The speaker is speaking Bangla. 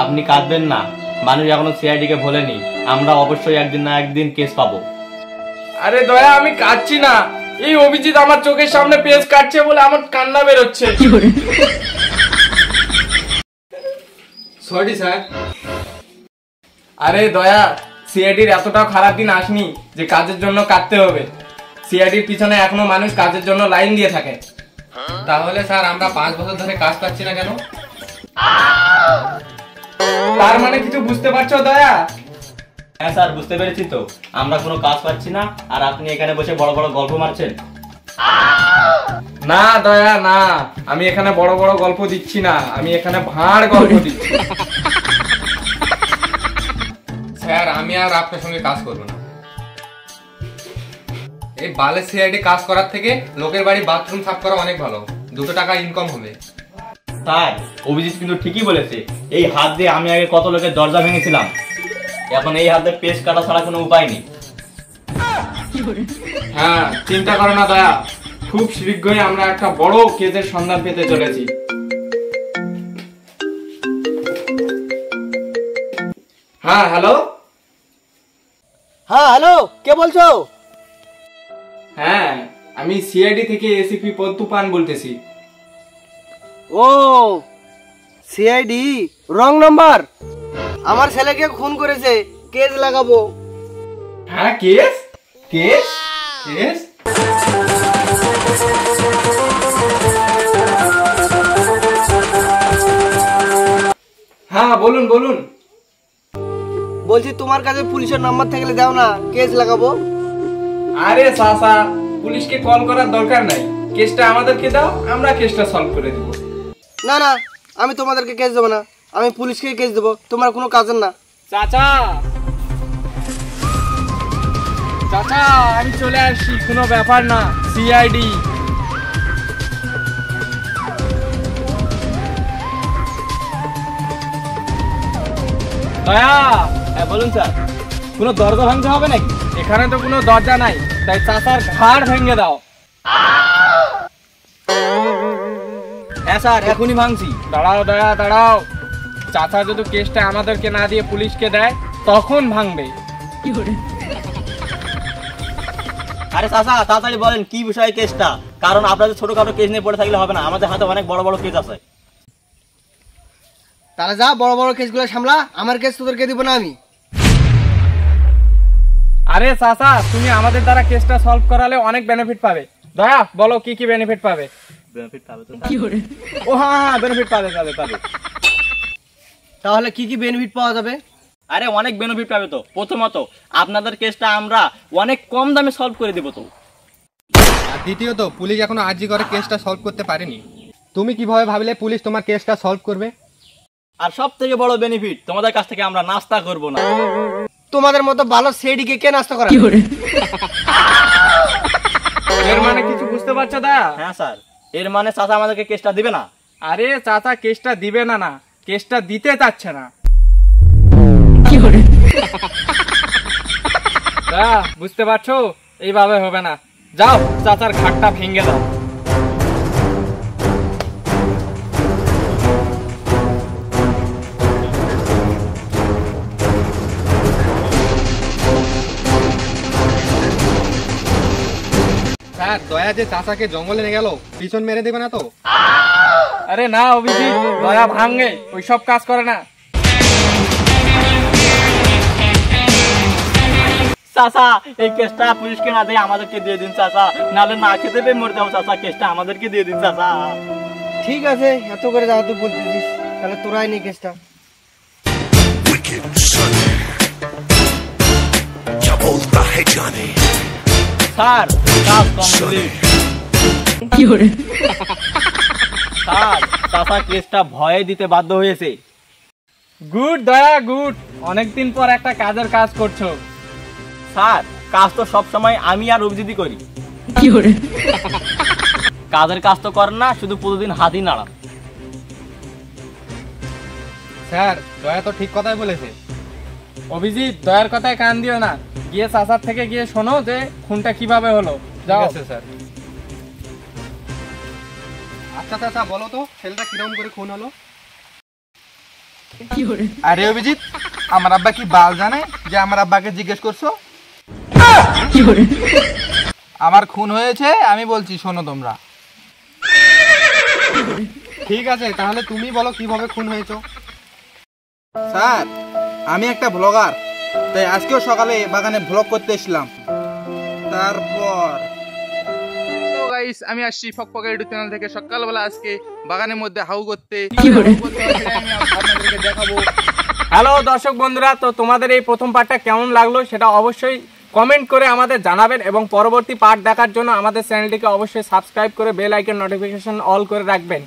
আপনি কাঁদবেন না, মানুষ এখনো সিআইডি কে ভোলেনি, আমরা অবশ্যই একদিন না একদিন কেস পাবো। আরে দয়া, আমি কাঁদছি না, এই অভিজিৎ আমার চোখের সামনে পেজ কাটছে বলে আমার কান্না বেরোচ্ছে। Sorry sir. আরে দয়া, সিআইডির এতটাও খারাপ দিন আসনি যে কাজের জন্য কাটতে হবে। সিআইডির পিছনে এখনো মানুষ কাজের জন্য লাইন দিয়ে থাকে। তাহলে স্যার আমরা 5 বছর ধরে কাজ পাচ্ছি না কেন? তার মানে কিছু বুঝতে পারছো দয়া? হ্যাঁ স্যার, বুঝতে পেরেছি তো, আমরা কোনো কাজ পাচ্ছি না আর আপনি এখানে বসে বড় বড় গল্প মারছেন। না দয়া না, আমি এখানে বড় বড় গল্প দিচ্ছি না, আমি এখানে ভাঁড় গল্প দিচ্ছি। স্যার আমি আর আপনার সঙ্গে কাজ করব না। এই বালে সিআইডি কাজ করার থেকে লোকের বাড়ি বাথরুম সাফ করা অনেক ভালো, 2 টাকা ইনকাম হবে। স্যার, অভিজিৎ কিন্তু ঠিকই বলেছে, এই হাত দিয়ে আমি আগে কত লোকের দরজা ভেঙেছিলাম, এখন এই হাতে পেস্ট কাটা ছাড়া কোনো উপায় নেই। হ্যাঁ, চিন্তা করো না দয়া, খুব শীঘ্রই আমরা একটা বড় কেসের সন্ধান পেতে চলেছি। হ্যাঁ হ্যালো। হ্যাঁ হ্যালো, কে বলছো? হ্যাঁ, আমি সিআইডি থেকে এসিপি পদ্মু পান বলতেছি। ও সিআইডি, রং নাম্বার। আমার ছেলেকে খুন করেছে, কেস লাগাবো। হ্যাঁ, কেস কেস কেস। হ্যাঁ বলুন বলুন। বলছি তোমার কাছে পুলিশের নাম্বার থাকলে দাও না, কেস লাগাবো। আরে সাসা, পুলিশকে কল করার দরকার নাই, কেসটা আমাদেরকে দাও, আমরা কেসটা সলভ করে দিব। না না, আমি তোমাদেরকে কেস দেবো না, আমি পুলিশকে কেস দেবো, তোমার কোনো কাজের না। চাচা চাচা, আমি চলে আসছি, কোনো ব্যাপার না, সিআইডি। দয়া, হ্যাঁ বলুন স্যার, কোনো দরজা ভাঙতে হবে নাকি? এখানে তো কোনো দরজা নাই, তাই চাচার ঘাড় ভেঙে দাও। হ্যাঁ স্যার, এখনই ভাঙছি। দাঁড়াও দয়া দাঁড়াও, চাচা যদি কেসটা আমাদেরকে না দিয়ে পুলিশকে দেয় তখন ভাঙবে। আরে চাচা, তাড়াতাড়ি বলেন কি বিষয়ে কেসটা, কারণ আপনাদের ছোটখাটো কেস নিয়ে পড়ে থাকলে হবে না, আমাদের হাতে অনেক বড় বড় কেস আছে। তাহলে যা, বড় বড় কেসগুলো সামলা, আমার কেস তোদেরকে দিব না আমি। আরে চাচা, তুমি আমাদের দ্বারা কেসটা সলভ করালে অনেক বেনিফিট পাবে। দয়া বলো কি কি বেনিফিট পাবে? বেনিফিট পাবে তো? ও হ্যাঁ, বেনিফিট পাবে পাবে পাবে। তাহলে কি কি বেনিফিট পাওয়া যাবে? আরে অনেক বেনিফিট পাবে তো। প্রথমত, আপনাদের কেসটা আমরা অনেক কম দামে সলভ করে দেবো তো। আর দ্বিতীয়ত, পুলিশ এখনো আর্জি করে কেসটা সলভ করতে পারেনি। তুমি কিভাবে ভাবলে পুলিশ তোমার কেসটা সলভ করবে? আর সব থেকে বড় বেনিফিট, তোমাদের কাছ থেকে আমরা নাস্তা করব না। তোমাদের মতো ভালো সিআইডিকে কে নাস্তা করা? এর মানে কিছু বুঝতে পারছো দয়া? হ্যাঁ স্যার, এর মানে চাচা আমাদেরকে কেসটা দিবে না। আরে চাচা কেসটা দিবে না, না কেসটা দিতে চাচ্ছে না। বুঝতে পারছো, এইভাবে হবে না, যাও চাচার ঘাটটা ভেঙে দাও। স্যার, দয়া যে চাচাকে জঙ্গলে নিয়ে গেল, পিছন মেরে দেবে না তো? আরে না অভিজিৎ, দয়া ভাঙে, ওইসব কাজ করে না। চাচা, এই কেসটা পুলিশকে না দিয়ে আমাদেরকে দিয়ে দিন চাচা, নাহলে না খেতে পেয়ে মরে যাবো চাচা, কেসটা আমাদেরকে দিয়ে দিন চাচা। ঠিক আছে, এত করে যাও তুই বলতেছিস, তাহলে তোরাই নি কেসটা। স্যার, কাজ কমপ্লিট। স্যার, চাচা কেসটা ভয়ে দিতে বাধ্য হয়েছে। গুড দয়া, গুড, অনেকদিন পর একটা কাজের কাজ করছো। স্যার, কাজ তো সবসময় আমি আর অভিজিৎই করি। কাজের কাজ তো করেন না, শুধু প্রতিদিন হাতই নাড়ান। স্যার, দয়া তো ঠিক কথাই বলেছে। অভিজিৎ, দয়ার কথায় কান দিও না, গিয়ে চাচার থেকে গিয়ে শোনো যে খুনটা কিভাবে হলো। ঠিক আছে স্যার। আচ্ছা চাচা, বলো তো ছেলেটা কিরকম করে খুন হলো? আরে অভিজিৎ, আমার আব্বা কি বাল জানে যে আমার আব্বাকে জিজ্ঞেস করছো? আমার খুন হয়েছে, আমি বলছি, শোনো তোমরা। ঠিক আছে, তাহলে তুমি বলো কিভাবে খুন হয়েছো। স্যার, আমি একটা ব্লগার, তাই আজকেও সকালে বাগানে ব্লগ করতে এসলাম। তারপর গাইস, আমি আসছি ফকফকা ইউটিউব চ্যানেল থেকে সকালবেলা আজকে বাগানের মধ্যে হাউ করতে। আমি আপনাদেরকে দেখাবো। হ্যালো দর্শক বন্ধুরা, তো তোমাদের এই প্রথম পার্টটা কেমন লাগলো সেটা অবশ্যই কমেন্ট করে আমাদের জানাবেন, এবং পরবর্তী পার্ট দেখার জন্য আমাদের চ্যানেলটিকে অবশ্যই সাবস্ক্রাইব করে বেল আইকন নোটিফিকেশন অল করে রাখবেন।